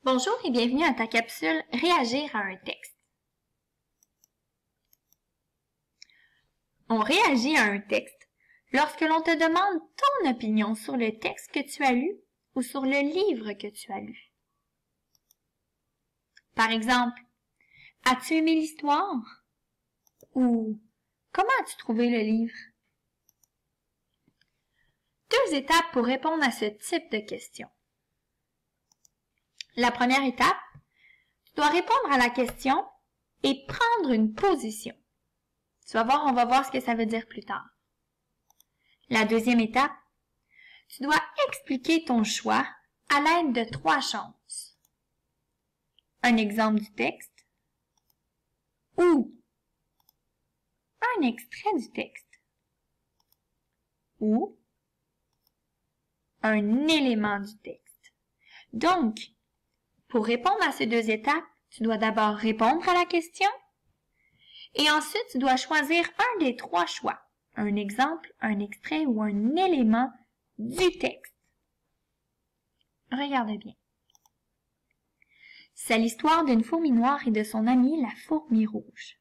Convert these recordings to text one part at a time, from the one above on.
Bonjour et bienvenue à ta capsule Réagir à un texte. On réagit à un texte lorsque l'on te demande ton opinion sur le texte que tu as lu ou sur le livre que tu as lu. Par exemple, as-tu aimé l'histoire? Ou comment as-tu trouvé le livre? Deux étapes pour répondre à ce type de questions. La première étape, tu dois répondre à la question et prendre une position. Tu vas voir, on va voir ce que ça veut dire plus tard. La deuxième étape, tu dois expliquer ton choix à l'aide de 3 choses. Un exemple du texte ou un extrait du texte ou un élément du texte. Donc, pour répondre à ces 2 étapes, tu dois d'abord répondre à la question et ensuite tu dois choisir un des 3 choix, un exemple, un extrait ou un élément du texte. Regarde bien. C'est l'histoire d'une fourmi noire et de son amie la fourmi rouge.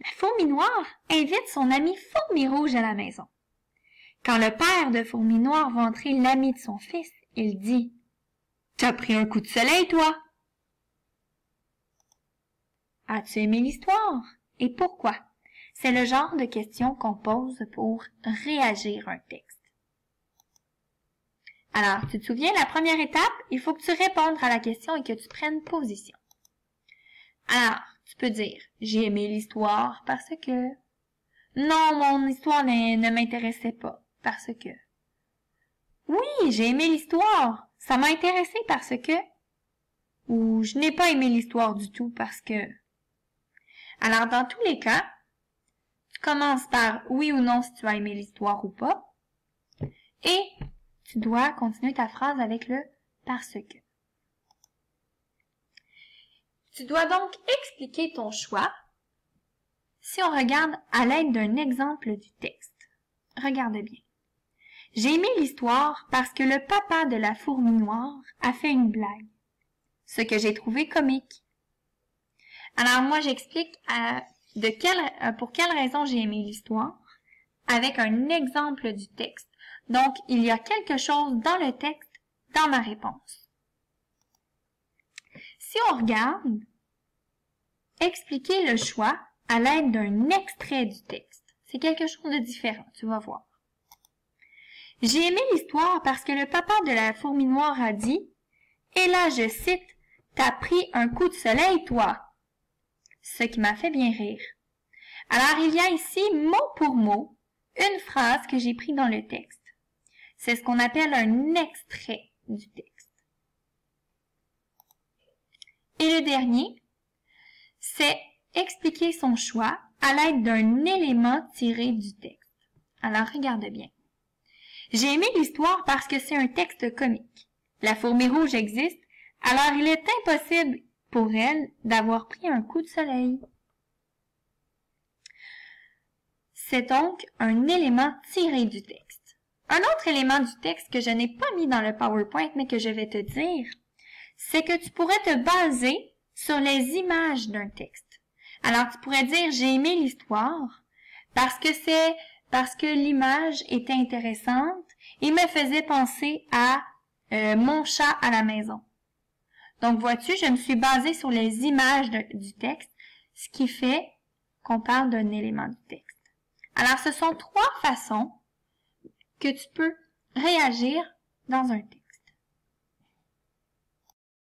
La fourmi noire invite son amie fourmi rouge à la maison. Quand le père de fourmi noire va entrer l'ami de son fils, il dit « T'as pris un coup de soleil, toi? » As-tu aimé l'histoire? Et pourquoi? C'est le genre de questions qu'on pose pour réagir à un texte. Alors, tu te souviens, la première étape, il faut que tu répondes à la question et que tu prennes position. Alors, tu peux dire « J'ai aimé l'histoire parce que... » Non, mon histoire ne m'intéressait pas parce que... Oui, j'ai aimé l'histoire. Ça m'a intéressé parce que... Ou je n'ai pas aimé l'histoire du tout parce que... Alors, dans tous les cas, tu commences par oui ou non si tu as aimé l'histoire ou pas. Et tu dois continuer ta phrase avec le parce que. Tu dois donc expliquer ton choix si on regarde à l'aide d'un exemple du texte. Regarde bien. J'ai aimé l'histoire parce que le papa de la fourmi noire a fait une blague, ce que j'ai trouvé comique. Alors moi j'explique pour quelle raison j'ai aimé l'histoire avec un exemple du texte. Donc il y a quelque chose dans le texte dans ma réponse. Si on regarde, expliquer le choix à l'aide d'un extrait du texte. C'est quelque chose de différent, tu vas voir. J'ai aimé l'histoire parce que le papa de la fourmi noire a dit « Et là, je cite, t'as pris un coup de soleil, toi !» Ce qui m'a fait bien rire. Alors, il y a ici, mot pour mot, une phrase que j'ai prise dans le texte. C'est ce qu'on appelle un extrait du texte. Et le dernier, c'est expliquer son choix à l'aide d'un élément tiré du texte. Alors, regarde bien. J'ai aimé l'histoire parce que c'est un texte comique. La fourmi rouge existe, alors il est impossible pour elle d'avoir pris un coup de soleil. C'est donc un élément tiré du texte. Un autre élément du texte que je n'ai pas mis dans le PowerPoint, mais que je vais te dire, c'est que tu pourrais te baser sur les images d'un texte. Alors, tu pourrais dire « J'ai aimé l'histoire parce que l'image était intéressante et me faisait penser à mon chat à la maison. » Donc, vois-tu, je me suis basée sur les images du texte, ce qui fait qu'on parle d'un élément du texte. Alors, ce sont 3 façons que tu peux réagir dans un texte.